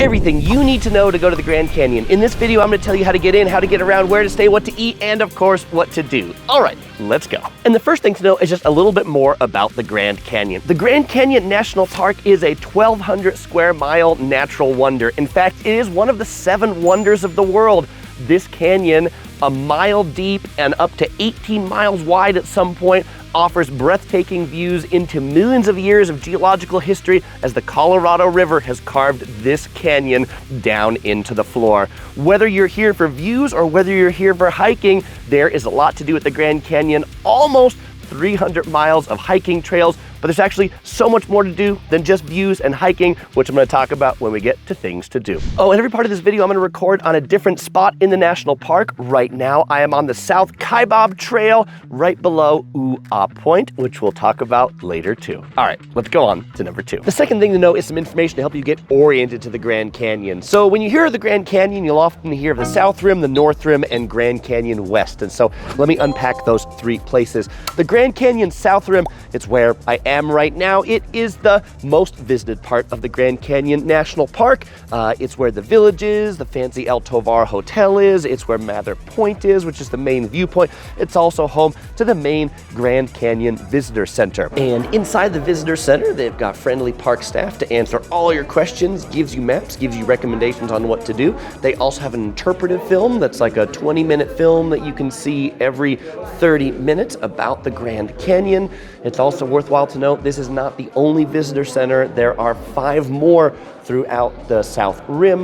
everything you need to know to go to the Grand Canyon. In this video, I'm going to tell you how to get in, how to get around, where to stay, what to eat, and of course, what to do. All right, let's go. And the first thing to know is just a little bit more about the Grand Canyon. The Grand Canyon National Park is a 1,200 square mile natural wonder. In fact, it is one of the 7 wonders of the world. This canyon, a mile deep and up to 18 miles wide at some point, offers breathtaking views into millions of years of geological history as the Colorado River has carved this canyon down into the floor. Whether you're here for views or whether you're here for hiking, there is a lot to do at the Grand Canyon. Almost 300 miles of hiking trails, but there's actually so much more to do than just views and hiking, which I'm going to talk about when we get to things to do. Oh, and every part of this video I'm going to record on a different spot in the national park. Right now, I am on the South Kaibab Trail right below Ooh-Ah Point, which we'll talk about later too. All right, let's go on to number 2. The second thing to know is some information to help you get oriented to the Grand Canyon. So when you hear of the Grand Canyon, you'll often hear of the South Rim, the North Rim, and Grand Canyon West. And so let me unpack those 3 places. The Grand Canyon South Rim, it's where I am right now. It is the most visited part of the Grand Canyon National Park. It's where the village is, the fancy El Tovar Hotel is, it's where Mather Point is, which is the main viewpoint. It's also home to the main Grand Canyon Visitor Center. And inside the Visitor Center, they've got friendly park staff to answer all your questions, gives you maps, gives you recommendations on what to do. They also have an interpretive film that's like a 20-minute film that you can see every 30 minutes about the Grand Canyon. It's also worthwhile to note this is not the only visitor center. There are 5 more throughout the South Rim.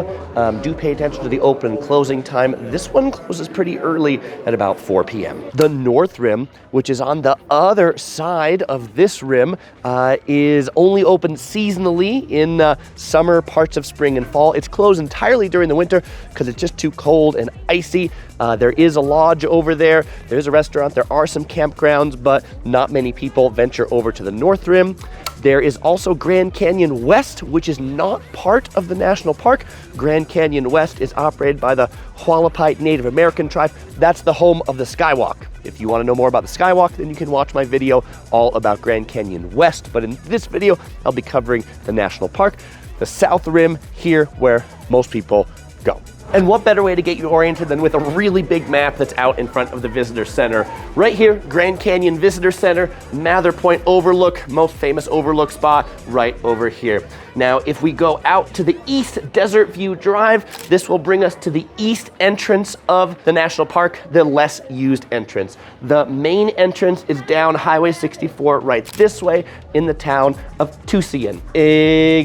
Do pay attention to the open and closing time. This one closes pretty early at about 4 p.m. The North Rim, which is on the other side of this rim, is only open seasonally in summer, parts of spring and fall. It's closed entirely during the winter because it's just too cold and icy. There is a lodge over there. There's a restaurant. There are some campgrounds, but not many people venture over to the North Rim. There is also Grand Canyon West, which is not part of the national park. Grand Canyon West is operated by the Hualapai Native American tribe. That's the home of the Skywalk. If you want to know more about the Skywalk, then you can watch my video all about Grand Canyon West. But in this video, I'll be covering the national park, the South Rim, here where most people go. And what better way to get you oriented than with a really big map that's out in front of the Visitor Center. Right here, Grand Canyon Visitor Center, Mather Point Overlook, most famous overlook spot right over here. Now, if we go out to the east, Desert View Drive, this will bring us to the east entrance of the national park, the less used entrance. The main entrance is down Highway 64 right this way in the town of Tusayan.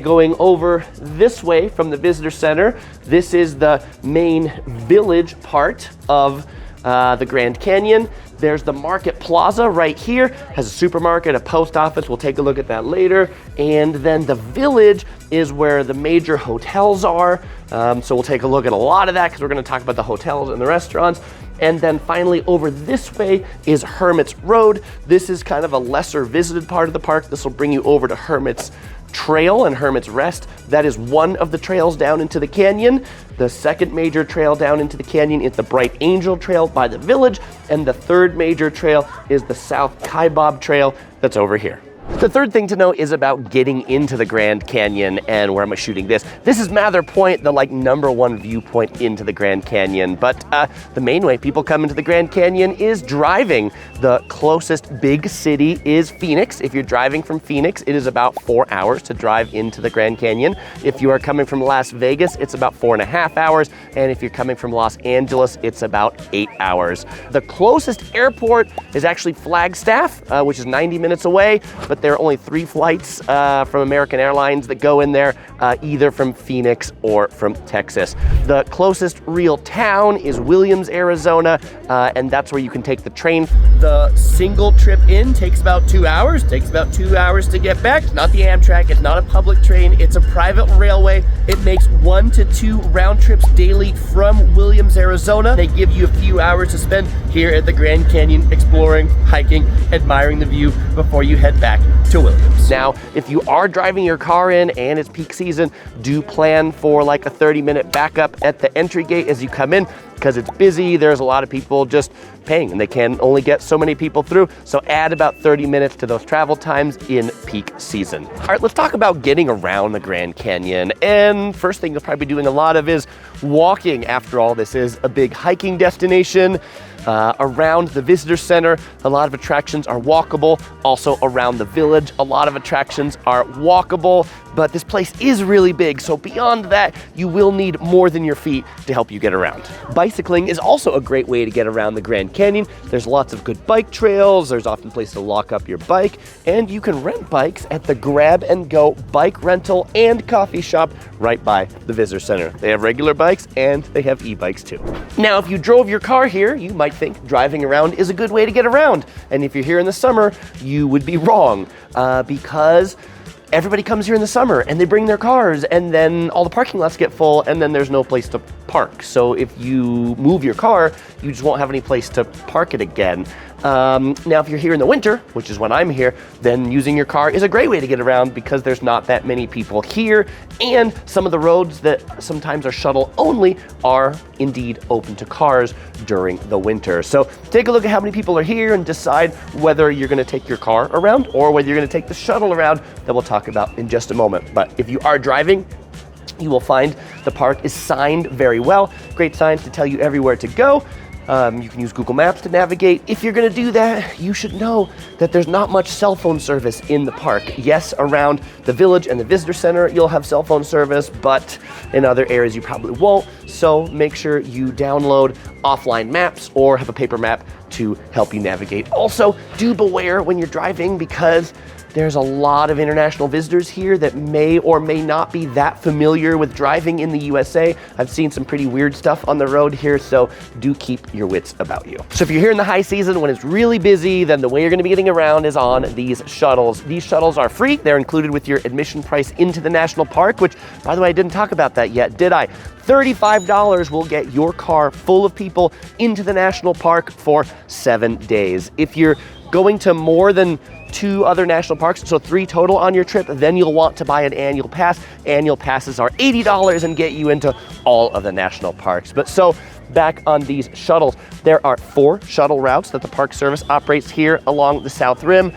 Going over this way from the Visitor Center, this is the main village part of the Grand Canyon. There's the Market Plaza right here, has a supermarket, a post office. We'll take a look at that later. And then the village is where the major hotels are. So we'll take a look at a lot of that because we're going to talk about the hotels and the restaurants. And then finally over this way is Hermit's Road. This is kind of a lesser visited part of the park. This will bring you over to Hermit's Trail and Hermit's Rest. That is one of the trails down into the canyon. The second major trail down into the canyon is the Bright Angel Trail by the village, and the third major trail is the South Kaibab Trail that's over here. The third thing to know is about getting into the Grand Canyon and where am I shooting this. This is Mather Point, the #1 viewpoint into the Grand Canyon. But the main way people come into the Grand Canyon is driving. The closest big city is Phoenix. If you're driving from Phoenix, it is about 4 hours to drive into the Grand Canyon. If you are coming from Las Vegas, it's about 4.5 hours. And if you're coming from Los Angeles, it's about 8 hours. The closest airport is actually Flagstaff, which is 90 minutes away. But there are only 3 flights from American Airlines that go in there, either from Phoenix or from Texas. The closest real town is Williams, Arizona, and that's where you can take the train. The single trip in takes about 2 hours, takes about 2 hours to get back. It's not the Amtrak, it's not a public train, it's a private railway. It makes 1 to 2 round trips daily from Williams, Arizona. They give you a few hours to spend here at the Grand Canyon exploring, hiking, admiring the view before you head back to Williams. Now, if you are driving your car in and it's peak season, do plan for like a 30-minute backup at the entry gate as you come in, because it's busy. There's a lot of people just paying and they can only get so many people through. So add about 30 minutes to those travel times in peak season. All right, let's talk about getting around the Grand Canyon. And first thing you'll probably be doing a lot of is walking. After all, this is a big hiking destination. Around the visitor center, a lot of attractions are walkable. Also around the village, a lot of attractions are walkable, but this place is really big. So beyond that, you will need more than your feet to help you get around. Bicycling is also a great way to get around the Grand Canyon. There's lots of good bike trails. There's often places to lock up your bike, and you can rent bikes at the Grab and Go bike rental and coffee shop right by the visitor center. They have regular bikes and they have e-bikes too. Now, if you drove your car here, you might think driving around is a good way to get around. And if you're here in the summer, you would be wrong, because everybody comes here in the summer and they bring their cars, and then all the parking lots get full and then there's no place to park. So if you move your car, you just won't have any place to park it again. Now, if you're here in the winter, which is when I'm here, then using your car is a great way to get around because there's not that many people here, and some of the roads that sometimes are shuttle only are indeed open to cars during the winter. So take a look at how many people are here and decide whether you're going to take your car around or whether you're going to take the shuttle around that we'll talk about in just a moment. But if you are driving, you will find the park is signed very well. Great signs to tell you everywhere to go. You can use Google Maps to navigate. If you're going to do that, you should know that there's not much cell phone service in the park. Yes, around the village and the visitor center, you'll have cell phone service, but in other areas you probably won't. So make sure you download offline maps or have a paper map to help you navigate. Also, do beware when you're driving because there's a lot of international visitors here that may or may not be that familiar with driving in the USA. I've seen some pretty weird stuff on the road here, so do keep your wits about you. So if you're here in the high season when it's really busy, then the way you're gonna be getting around is on these shuttles. These shuttles are free. They're included with your admission price into the national park, which, by the way, I didn't talk about that yet, did I? $35 will get your car full of people into the national park for 7 days. If you're going to more than 2 other national parks, so 3 total on your trip, then you'll want to buy an annual pass. Annual passes are $80 and get you into all of the national parks. But so back on these shuttles, there are 4 shuttle routes that the Park Service operates here along the South Rim,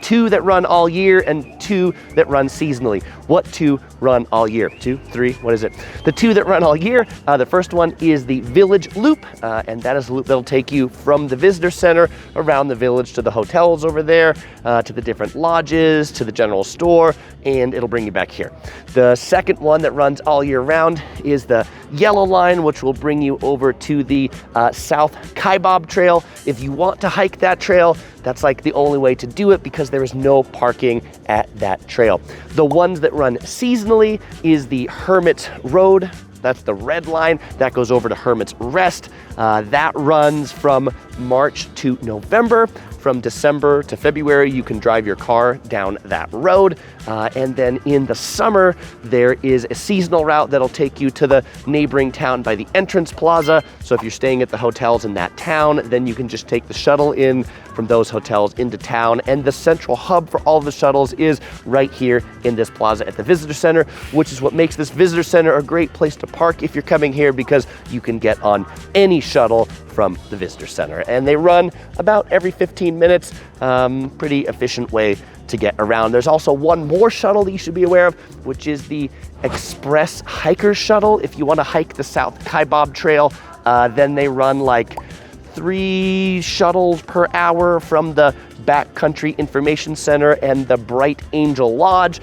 2 that run all year and 2 that run seasonally. What 2 run all year? 2, 3, what is it? The 2 that run all year, the first one is the Village Loop, and that is a loop that'll take you from the visitor center around the village to the hotels over there, to the different lodges, to the general store, and it'll bring you back here. The second one that runs all year round is the Yellow Line, which will bring you over to the South Kaibab Trail. If you want to hike that trail, that's like the only way to do it because there is no parking at that trail. The ones that run seasonally is the Hermit's Road. That's the red line. That goes over to Hermit's Rest. That runs from March to November. From December to February, you can drive your car down that road. And then in the summer, there is a seasonal route that'll take you to the neighboring town by the entrance plaza. So if you're staying at the hotels in that town, then you can just take the shuttle in from those hotels into town. And the central hub for all of the shuttles is right here in this plaza at the visitor center, which is what makes this visitor center a great place to park if you're coming here because you can get on any shuttle from the visitor center. And they run about every 15 minutes, pretty efficient way to get around. There's also one more shuttle that you should be aware of, which is the Express Hiker Shuttle. If you want to hike the South Kaibab Trail, then they run like 3 shuttles per hour from the Backcountry Information Center and the Bright Angel Lodge,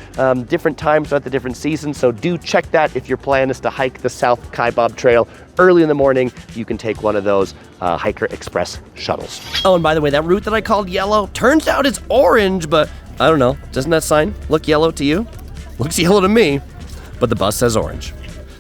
different times throughout the different seasons. So do check that if your plan is to hike the South Kaibab Trail early in the morning. You can take one of those Hiker Express shuttles. Oh, and by the way, that route that I called yellow turns out it's orange, but I don't know. Doesn't that sign look yellow to you? Looks yellow to me, but the bus says orange.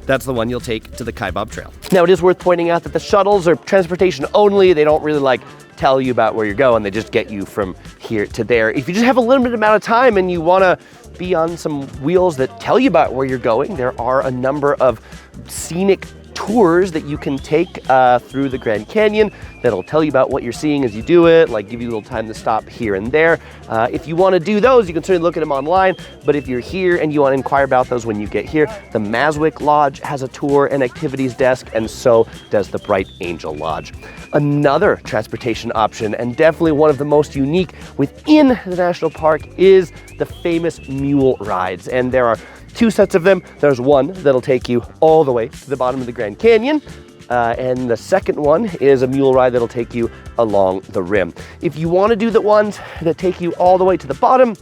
That's the one you'll take to the Kaibab Trail. Now, it is worth pointing out that the shuttles are transportation only. They don't really tell you about where you're going. They just get you from here to there. If you just have a limited amount of time and you want to be on some wheels that tell you about where you're going, there are a number of scenic tours that you can take through the Grand Canyon that'll tell you about what you're seeing as you do it, like give you a little time to stop here and there. If you want to do those, you can certainly look at them online, but if you're here and you want to inquire about those when you get here, the Maswick Lodge has a tour and activities desk, and so does the Bright Angel Lodge. Another transportation option, and definitely one of the most unique within the national park, is the famous mule rides. And there are two sets of them. There's one that'll take you all the way to the bottom of the Grand Canyon, and the second one is a mule ride that'll take you along the rim. If you want to do the ones that take you all the way to the bottom,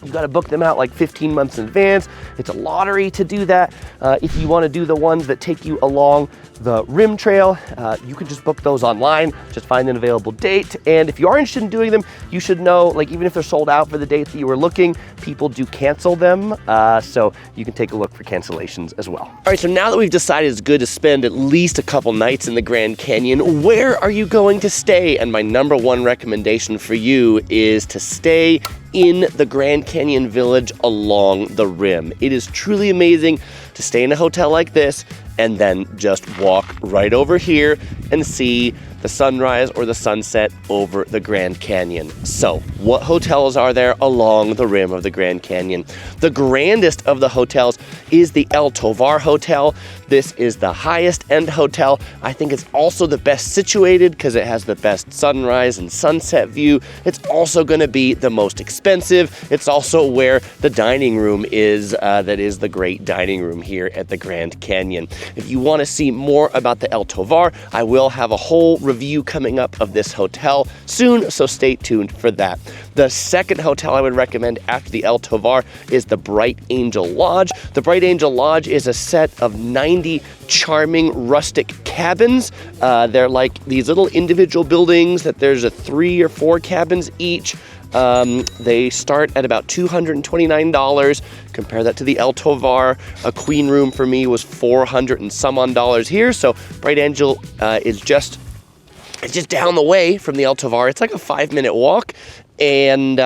you've got to book them out like 15 months in advance. It's a lottery to do that. If you want to do the ones that take you along the rim trail, you can just book those online, just find an available date. And if you are interested in doing them, you should know, like, even if they're sold out for the date that you were looking, people do cancel them. So you can take a look for cancellations as well. All right, so now that we've decided it's good to spend at least a couple nights in the Grand Canyon, where are you going to stay? And my number one recommendation for you is to stay in the Grand Canyon Village along the rim. It is truly amazing to stay in a hotel like this and then just walk right over here and see the sunrise or the sunset over the Grand Canyon. So, what hotels are there along the rim of the Grand Canyon? The grandest of the hotels is the El Tovar Hotel. This is the highest end hotel. I think it's also the best situated because it has the best sunrise and sunset view. It's also going to be the most expensive. It's also where the dining room is, that is the great dining room here at the Grand Canyon. If you want to see more about the El Tovar, I will have a whole review coming up of this hotel soon, so stay tuned for that. The second hotel I would recommend after the El Tovar is the Bright Angel Lodge. The Bright Angel Lodge is a set of 90 charming rustic cabins. They're like these little individual buildings that there's 3 or 4 cabins each. They start at about $229. Compare that to the El Tovar. A queen room for me was $400 and some odd dollars here. So Bright Angel is just down the way from the El Tovar. It's like a 5-minute walk, and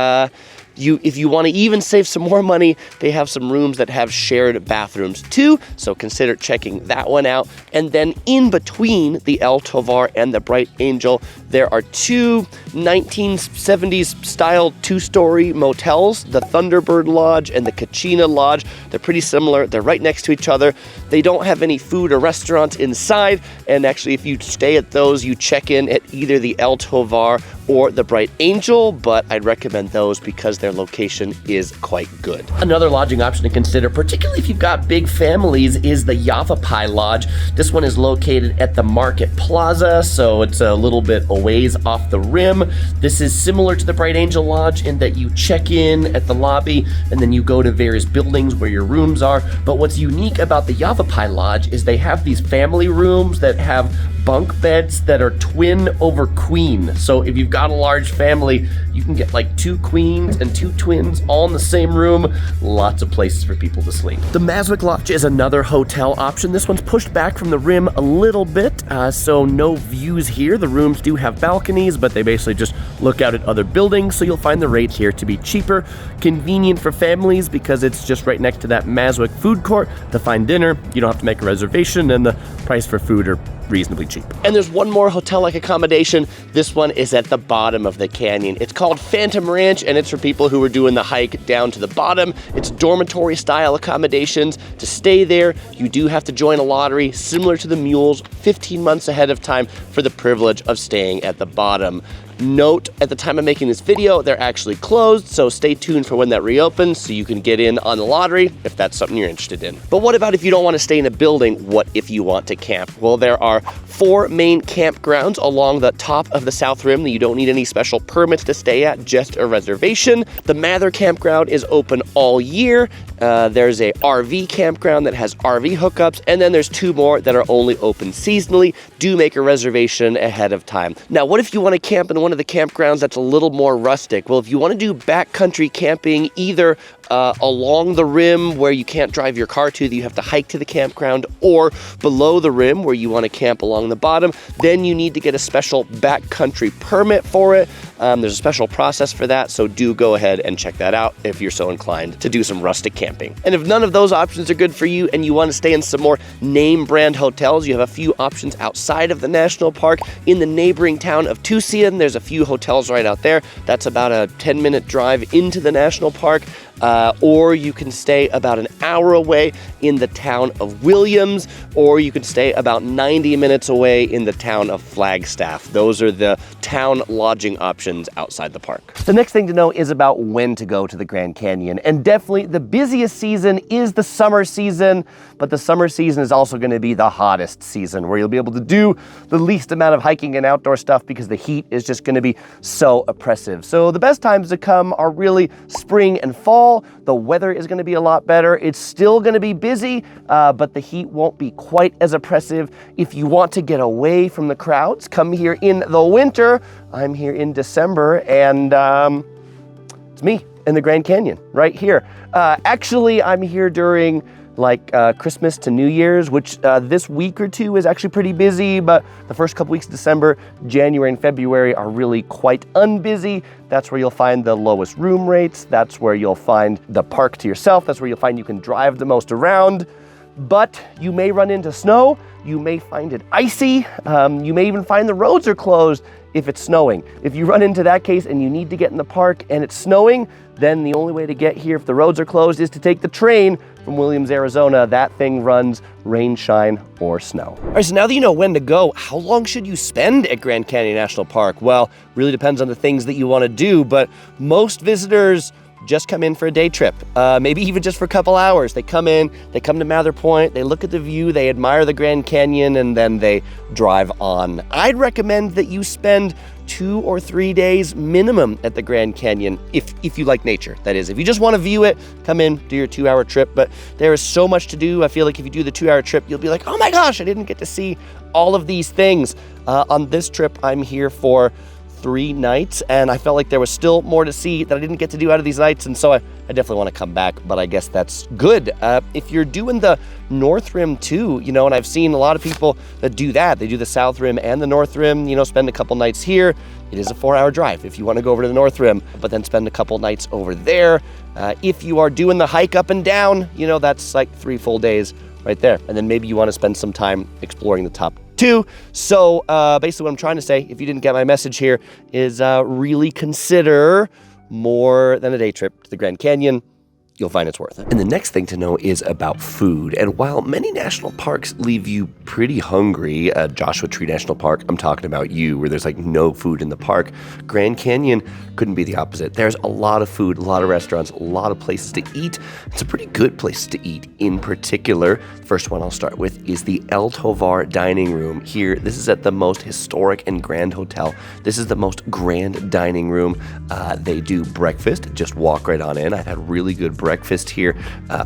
if you want to even save some more money, they have some rooms that have shared bathrooms too, so consider checking that one out. And then in between the El Tovar and the Bright Angel, there are 2 1970s style 2-story motels, the Thunderbird Lodge and the Kachina Lodge. They're pretty similar. They're right next to each other. They don't have any food or restaurants inside, and actually if you stay at those, you check in at either the El Tovar or the Bright Angel, but I'd recommend those because their location is quite good. Another lodging option to consider, particularly if you've got big families, is the Yavapai Lodge. This one is located at the Market Plaza, so it's a little bit a ways off the rim. This is similar to the Bright Angel Lodge in that you check in at the lobby and then you go to various buildings where your rooms are. But what's unique about the Yavapai Lodge is they have these family rooms that have bunk beds that are twin over queen. So if you've got a large family, you can get like 2 queens and 2 twins all in the same room. Lots of places for people to sleep. The Maswick Lodge is another hotel option. This one's pushed back from the rim a little bit, so no views here. The rooms do have balconies, but they basically just look out at other buildings, so you'll find the rate here to be cheaper. Convenient for families because it's just right next to that Maswick food court. To find dinner, you don't have to make a reservation, and the price for food are reasonably cheap. And there's one more hotel-like accommodation. This one is at the bottom of the canyon. It's called Phantom Ranch, and it's for people who are doing the hike down to the bottom. It's dormitory-style accommodations. To stay there, you do have to join a lottery, similar to the mules, 15 months ahead of time for the privilege of staying at the bottom. Note, at the time of making this video, they're actually closed, so stay tuned for when that reopens so you can get in on the lottery if that's something you're interested in. But what about if you don't want to stay in a building? What if you want to camp? Well, there are 4 main campgrounds along the top of the South Rim that you don't need any special permits to stay at, just a reservation. The Mather Campground is open all year. There's a RV campground that has RV hookups, and then there's 2 more that are only open seasonally. Do make a reservation ahead of time. Now, what if you want to camp in one of the campgrounds that's a little more rustic? Well, if you want to do backcountry camping, either along the rim where you can't drive your car to, that you have to hike to the campground, or below the rim where you want to camp along the bottom, then you need to get a special backcountry permit for it. There's a special process for that, so do go ahead and check that out if you're so inclined to do some rustic camping. And if none of those options are good for you and you want to stay in some more name brand hotels, you have a few options outside of the national park. In the neighboring town of Tucson, there's a few hotels right out there. That's about a 10-minute drive into the national park. Or you can stay about an hour away in the town of Williams, or you can stay about 90 minutes away in the town of Flagstaff. Those are the town lodging options outside the park. The next thing to know is about when to go to the Grand Canyon. And definitely the busiest season is the summer season, but the summer season is also going to be the hottest season, where you'll be able to do the least amount of hiking and outdoor stuff because the heat is just going to be so oppressive. So the best times to come are really spring and fall. The weather is going to be a lot better. It's still going to be busy, but the heat won't be quite as oppressive. If you want to get away from the crowds, come here in the winter. I'm here in December, and it's me in the Grand Canyon right here. Actually, I'm here during Christmas to New Year's, which this week or two is actually pretty busy, but the first couple weeks of December, January and February are really quite unbusy. That's where you'll find the lowest room rates. That's where you'll find the park to yourself. That's where you'll find you can drive the most around. But you may run into snow. You may find it icy. You may even find the roads are closed if it's snowing. If you run into that case and you need to get in the park and it's snowing, then the only way to get here if the roads are closed is to take the train from Williams, Arizona. That thing runs rain, shine, or snow. All right, so now that you know when to go, how long should you spend at Grand Canyon National Park? Well, really depends on the things that you want to do, but most visitors just come in for a day trip, maybe even just for a couple hours. They come in, they come to Mather Point, they look at the view, they admire the Grand Canyon, and then they drive on. I'd recommend that you spend 2 or 3 days minimum at the Grand Canyon if you like nature, that is. If you just want to view it, come in, do your 2-hour trip, but there is so much to do. I feel like if you do the 2-hour trip, you'll be like, oh my gosh, I didn't get to see all of these things. On this trip, I'm here for 3 nights, and I felt like there was still more to see that I didn't get to do out of these nights, and so I definitely want to come back, but I guess that's good. If you're doing the North Rim too, and I've seen a lot of people that do that. They do the South Rim and the North Rim, spend a couple nights here. It is a 4-hour drive if you want to go over to the North Rim, but then spend a couple nights over there. If you are doing the hike up and down, that's like 3 full days right there. And then maybe you want to spend some time exploring the top 2. So basically what I'm trying to say, if you didn't get my message here, is really consider more than a day trip to the Grand Canyon. You'll find it's worth it. And the next thing to know is about food. And while many national parks leave you pretty hungry, Joshua Tree National Park, I'm talking about you, where there's no food in the park, Grand Canyon couldn't be the opposite. There's a lot of food, a lot of restaurants, a lot of places to eat. It's a pretty good place to eat. In particular, first one I'll start with is the El Tovar Dining Room here. This is at the most historic and grand hotel. This is the most grand dining room. They do breakfast. Just walk right on in. I've had really good breakfast here.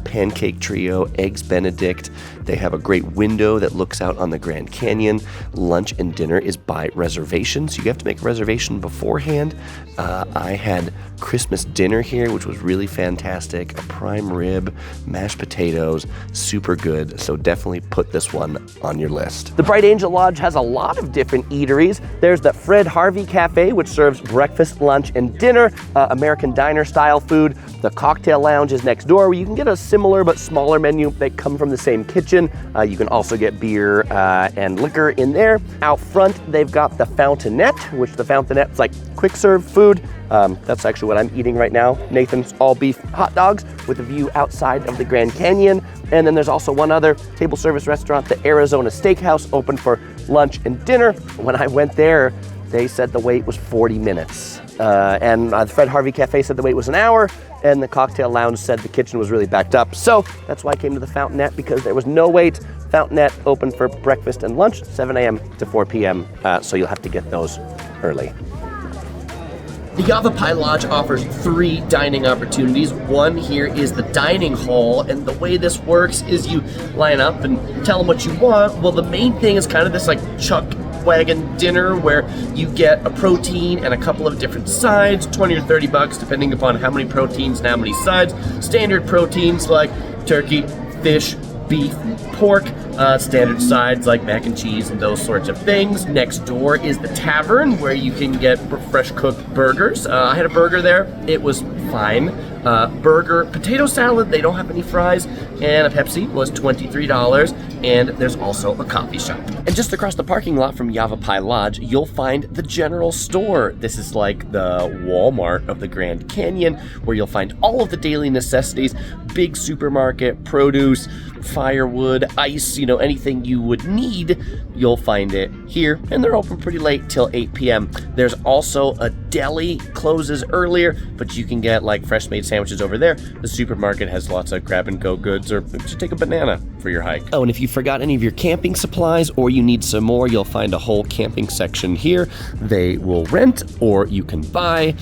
Pancake trio, eggs Benedict. They have a great window that looks out on the Grand Canyon. Lunch and dinner is by reservation, so you have to make a reservation beforehand. I had Christmas dinner here, which was really fantastic. A prime rib, mashed potatoes, super good. So definitely put this one on your list. The Bright Angel Lodge has a lot of different eateries. There's the Fred Harvey Cafe, which serves breakfast, lunch, and dinner, American diner style food. The Cocktail Lounge is next door, where you can get a similar but smaller menu. They come from the same kitchen. You can also get beer and liquor in there. Out front, they've got the Fountainette, which the Fountainette is like quick serve food. That's actually what I'm eating right now. Nathan's all beef hot dogs with a view outside of the Grand Canyon. And then there's also one other table service restaurant, the Arizona Steakhouse, open for lunch and dinner. When I went there, they said the wait was 40 minutes. And the Fred Harvey Cafe said the wait was an hour, and the Cocktail Lounge said the kitchen was really backed up. So that's why I came to the Fountainette, because there was no wait. Fountainette open for breakfast and lunch, 7 a.m. to 4 p.m., so you'll have to get those early. The Yavapai Lodge offers 3 dining opportunities. One here is the dining hall, and the way this works is you line up and tell them what you want. Well, the main thing is kind of this like chuck wagon dinner where you get a protein and a couple of different sides, 20 or 30 bucks depending upon how many proteins and how many sides. Standard proteins like turkey, fish, beef, pork, standard sides like mac and cheese and those sorts of things. Next door is the tavern where you can get fresh cooked burgers. I had a burger there, it was fine. Burger, potato salad, they don't have any fries, and a Pepsi was $23, and there's also a coffee shop. And just across the parking lot from Yavapai Lodge, you'll find the general store. This is like the Walmart of the Grand Canyon, where you'll find all of the daily necessities, big supermarket, produce, firewood, ice, you know, anything you would need, you'll find it here, and they're open pretty late till 8 p.m. There's also a deli, closes earlier, but you can get like fresh made sandwiches over there. The supermarket has lots of grab and go goods, or just take a banana for your hike. Oh, and if you forgot any of your camping supplies or you need some more, you'll find a whole camping section here. They will rent or you can buy,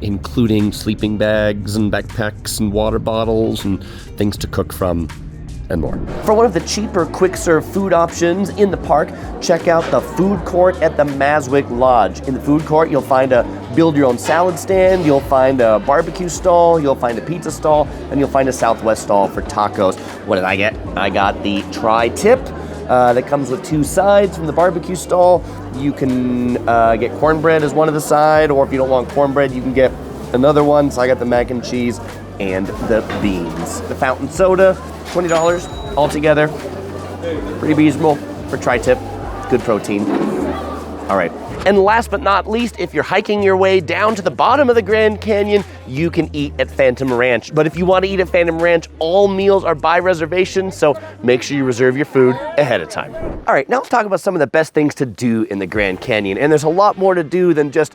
including sleeping bags and backpacks and water bottles and things to cook from, and more. For one of the cheaper quick-serve food options in the park, check out the food court at the Maswick Lodge. In the food court, you'll find a build-your-own salad stand, you'll find a barbecue stall, you'll find a pizza stall, and you'll find a Southwest stall for tacos. What did I get? I got the tri-tip that comes with 2 sides from the barbecue stall. You can get cornbread as one of the side, or if you don't want cornbread, you can get another one. So I got the mac and cheese and the beans. The fountain soda, $20 altogether. Pretty reasonable for tri-tip. Good protein. All right. And last but not least, if you're hiking your way down to the bottom of the Grand Canyon, you can eat at Phantom Ranch. But if you want to eat at Phantom Ranch, all meals are by reservation, so make sure you reserve your food ahead of time. All right, now let's talk about some of the best things to do in the Grand Canyon. And there's a lot more to do than just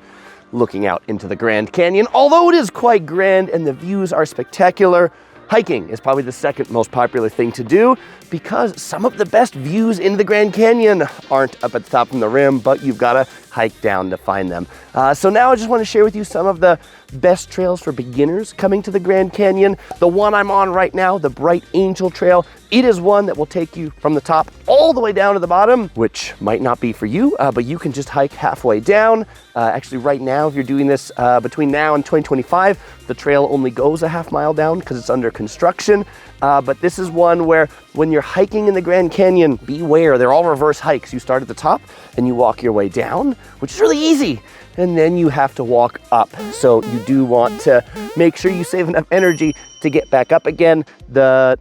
looking out into the Grand Canyon. Although it is quite grand and the views are spectacular, hiking is probably the second most popular thing to do because some of the best views into the Grand Canyon aren't up at the top from the rim, but you've got to hike down to find them. So now I just want to share with you some of the best trails for beginners coming to the Grand Canyon. The one I'm on right now, the Bright Angel Trail, it is one that will take you from the top all the way down to the bottom, which might not be for you, but you can just hike halfway down. Actually, right now, if you're doing this between now and 2025, the trail only goes a half mile down because it's under construction. But this is one where when you're hiking in the Grand Canyon, beware, they're all reverse hikes. You start at the top and you walk your way down, which is really easy. And then you have to walk up. So you do want to make sure you save enough energy to get back up again. The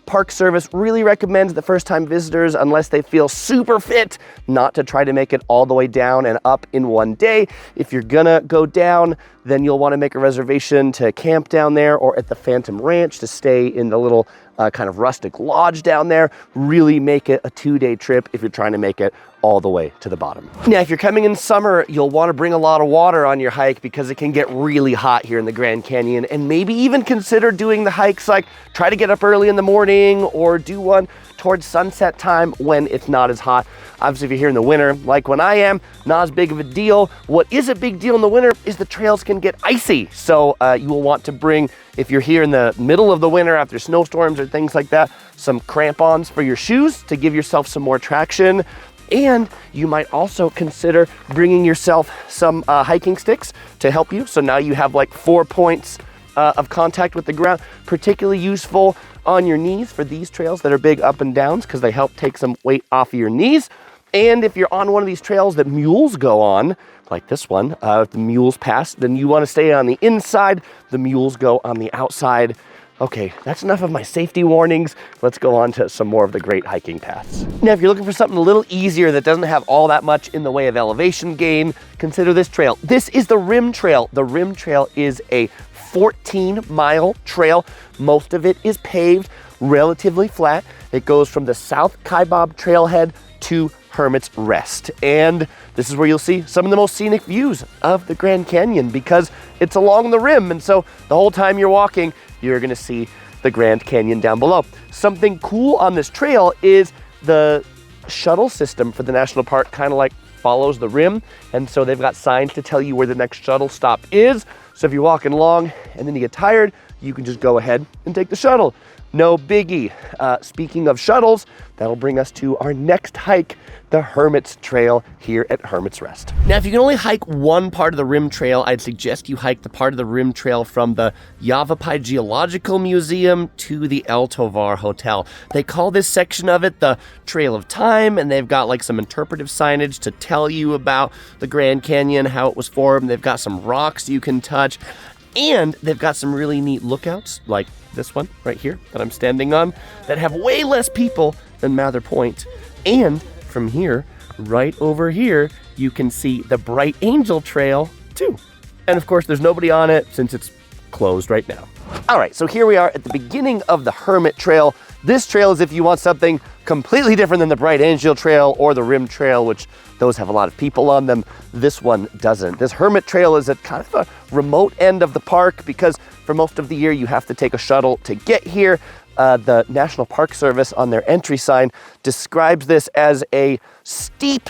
Park Service really recommends the first-time visitors, unless they feel super fit, not to try to make it all the way down and up in one day. If you're gonna go down, then you'll want to make a reservation to camp down there or at the Phantom Ranch to stay in the little kind of rustic lodge down there. Really make it a 2-day trip if you're trying to make it all the way to the bottom. Now, if you're coming in summer, you'll want to bring a lot of water on your hike because it can get really hot here in the Grand Canyon, and maybe even consider doing the hikes like try to get up early in the morning or do one towards sunset time when it's not as hot. Obviously, if you're here in the winter, like when I am, not as big of a deal. What is a big deal in the winter is the trails can get icy. So you will want to bring, if you're here in the middle of the winter after snowstorms or things like that, some crampons for your shoes to give yourself some more traction. And you might also consider bringing yourself some hiking sticks to help you. So now you have like 4 points of contact with the ground, particularly useful on your knees for these trails that are big up and downs because they help take some weight off of your knees. And if you're on one of these trails that mules go on, like this one, if the mules pass, then you want to stay on the inside, the mules go on the outside. Okay, that's enough of my safety warnings. Let's go on to some more of the great hiking paths. Now, if you're looking for something a little easier that doesn't have all that much in the way of elevation gain, consider this trail. This is the Rim Trail. The Rim Trail is a 14-mile trail. Most of it is paved, relatively flat. It goes from the South Kaibab trailhead to Hermit's Rest. And this is where you'll see some of the most scenic views of the Grand Canyon because it's along the rim. And so the whole time you're walking, you're gonna see the Grand Canyon down below. Something cool on this trail is the shuttle system for the national park kind of like follows the rim. And so they've got signs to tell you where the next shuttle stop is. So if you're walking along and then you get tired, you can just go ahead and take the shuttle. no biggie. Speaking of shuttles, that'll bring us to our next hike, the Hermit's Trail here at Hermit's Rest. Now, if you can only hike one part of the Rim Trail, I'd suggest you hike the part of the Rim Trail from the Yavapai Geological Museum to the El Tovar Hotel. They call this section of it the Trail of Time, and they've got like some interpretive signage to tell you about the Grand Canyon, how it was formed. They've got some rocks you can touch, and they've got some really neat lookouts, like this one right here that I'm standing on, that have way less people than Mather Point. And from here, right over here, you can see the Bright Angel Trail too. And of course, there's nobody on it since it's closed right now. All right, so here we are at the beginning of the Hermit Trail. This trail is if you want something completely different than the Bright Angel Trail or the Rim Trail, which those have a lot of people on them. This one doesn't. This Hermit Trail is at kind of a remote end of the park because for most of the year you have to take a shuttle to get here. The National Park Service on their entry sign describes this as a steep,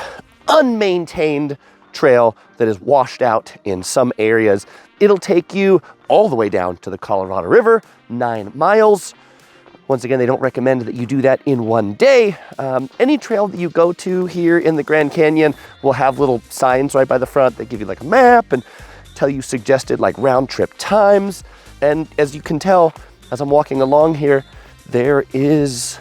unmaintained trail that is washed out in some areas. It'll take you all the way down to the Colorado River, 9 miles. Once again, they don't recommend that you do that in one day. Any trail that you go to here in the Grand Canyon will have little signs right by the front that give you like a map and tell you suggested like round trip times. And as you can tell, as I'm walking along here, there is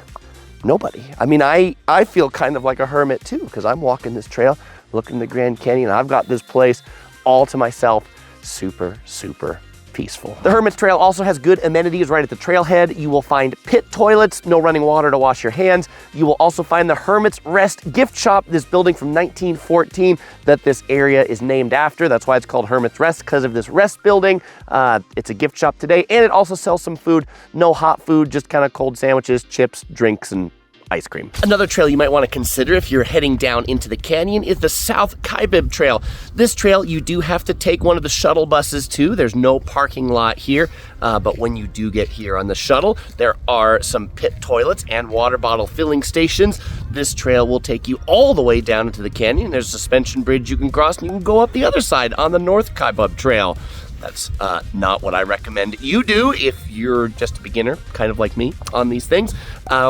nobody. I mean, I feel kind of like a hermit too, because I'm walking this trail, looking at the Grand Canyon. I've got this place all to myself, super, super peaceful. The Hermit's Trail also has good amenities right at the trailhead. You will find pit toilets, no running water to wash your hands. You will also find the Hermit's Rest gift shop, this building from 1914 that this area is named after. That's why it's called Hermit's Rest, because of this rest building. It's a gift shop today, and it also sells some food. No hot food, just kind of cold sandwiches, chips, drinks, and ice cream. Another trail you might want to consider if you're heading down into the canyon is the South Kaibib Trail. This trail you do have to take one of the shuttle buses to. There's no parking lot here, but when you do get here on the shuttle, there are some pit toilets and water bottle filling stations. This trail will take you all the way down into the canyon. There's a suspension bridge you can cross, and you can go up the other side on the North Kaibib Trail. That's not what I recommend you do if you're just a beginner, kind of like me, on these things.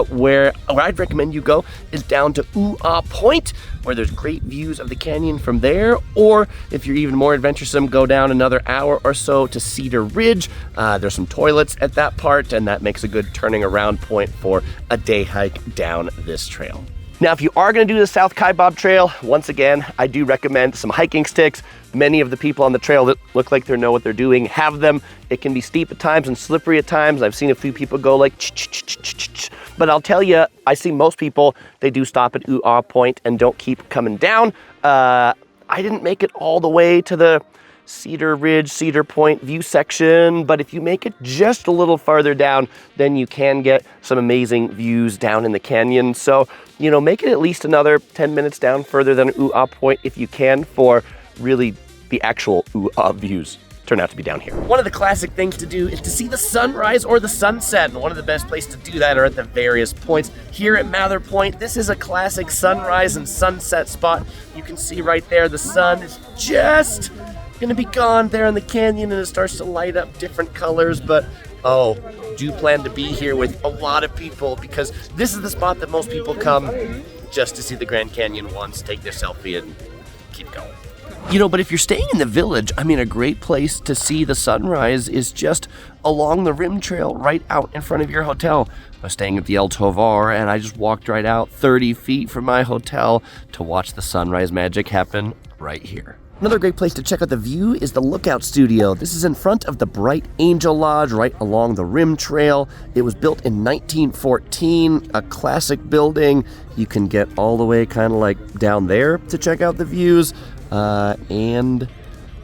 Where I'd recommend you go is down to Ooh-Ah Point, where there's great views of the canyon from there. Or if you're even more adventuresome, go down another hour or so to Cedar Ridge. There's some toilets at that part, and that makes a good turning around point for a day hike down this trail. Now, if you are going to do the South Kaibib Trail, once again, I do recommend some hiking sticks. Many of the people on the trail that look like they know what they're doing have them. It can be steep at times and slippery at times. I've seen a few people go like, but I'll tell you, I see most people, they do stop at Ooh-Ah Point and don't keep coming down. I didn't make it all the way to the Cedar Ridge, Cedar Point view section, but if you make it just a little farther down, then you can get some amazing views down in the canyon. So, you know, make it at least another 10 minutes down further than Ooh-Ah Point if you can, for really the actual Ooh-Ah views turn out to be down here. One of the classic things to do is to see the sunrise or the sunset, and one of the best places to do that are at the various points. Here at Mather Point, this is a classic sunrise and sunset spot. You can see right there, the sun is just gonna be gone there in the canyon, and it starts to light up different colors, but do plan to be here with a lot of people, because this is the spot that most people come just to see the Grand Canyon once, take their selfie, and keep going. You know, but if you're staying in the village, I mean, a great place to see the sunrise is just along the Rim Trail right out in front of your hotel. I was staying at the El Tovar, and I just walked right out 30 feet from my hotel to watch the sunrise magic happen right here. Another great place to check out the view is the Lookout Studio. This is in front of the Bright Angel Lodge right along the Rim Trail. It was built in 1914, a classic building. You can get all the way kind of like down there to check out the views and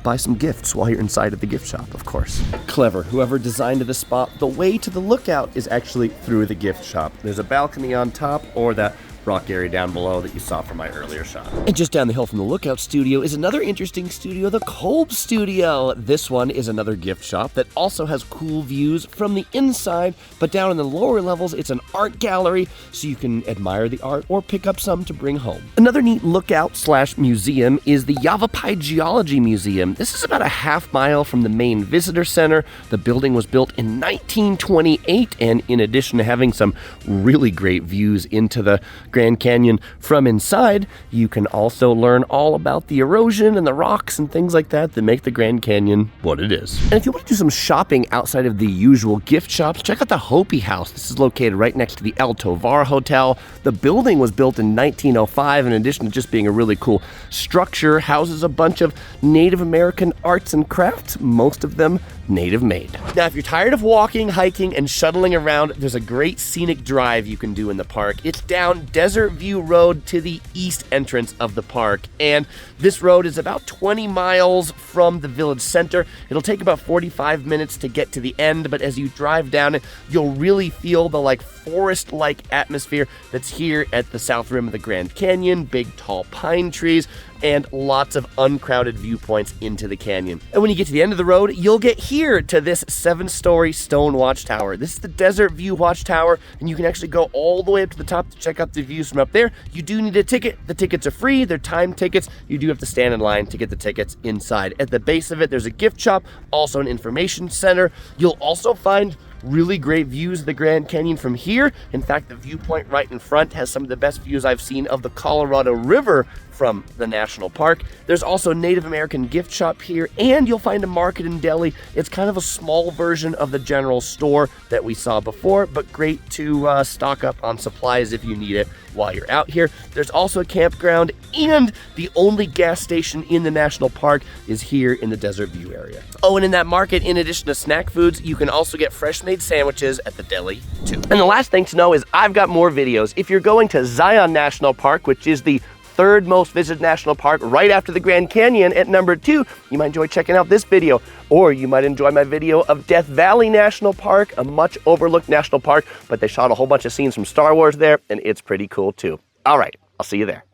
buy some gifts while you're inside of the gift shop, of course. Clever, whoever designed this spot. The way to the lookout is actually through the gift shop. There's a balcony on top, or that rock area down below that you saw from my earlier shot. And just down the hill from the Lookout Studio is another interesting studio, the Kolb Studio. This one is another gift shop that also has cool views from the inside, but down in the lower levels, it's an art gallery, so you can admire the art or pick up some to bring home. Another neat lookout/museum is the Yavapai Geology Museum. This is about a half-mile from the main visitor center. The building was built in 1928, and in addition to having some really great views into the Grand Canyon from inside, you can also learn all about the erosion and the rocks and things like that make the Grand Canyon what it is. And if you want to do some shopping outside of the usual gift shops, check out the Hopi House. This is located right next to the El Tovar Hotel. The building was built in 1905. In addition to just being a really cool structure, houses a bunch of Native American arts and crafts, most of them native made. Now, if you're tired of walking, hiking, and shuttling around, there's a great scenic drive you can do in the park. It's down Desert View Road to the east entrance of the park, and this road is about 20 miles from the village center. It'll take about 45 minutes to get to the end, but as you drive down it, you'll really feel the forest-like atmosphere that's here at the south rim of the Grand Canyon. Big tall pine trees and lots of uncrowded viewpoints into the canyon. And when you get to the end of the road, you'll get here to this 7-story stone watchtower. This is the Desert View Watchtower, and you can actually go all the way up to the top to check out the views from up there. You do need a ticket. The tickets are free. They're time tickets. You do have to stand in line to get the tickets inside. At the base of it, there's a gift shop, also an information center. You'll also find really great views of the Grand Canyon from here. In fact, the viewpoint right in front has some of the best views I've seen of the Colorado River from the national park. There's also a Native American gift shop here, and you'll find a market and deli. It's kind of a small version of the general store that we saw before, but great to stock up on supplies if you need it while you're out here. There's also a campground, and the only gas station in the national park is here in the Desert View area. Oh, and in that market, in addition to snack foods, you can also get fresh made sandwiches at the deli too. And the last thing to know is I've got more videos. If you're going to Zion National Park, which is the third most visited national park right after the Grand Canyon at number 2, you might enjoy checking out this video. Or you might enjoy my video of Death Valley National Park, a much overlooked national park, but they shot a whole bunch of scenes from Star Wars there, and it's pretty cool too. All right, I'll see you there.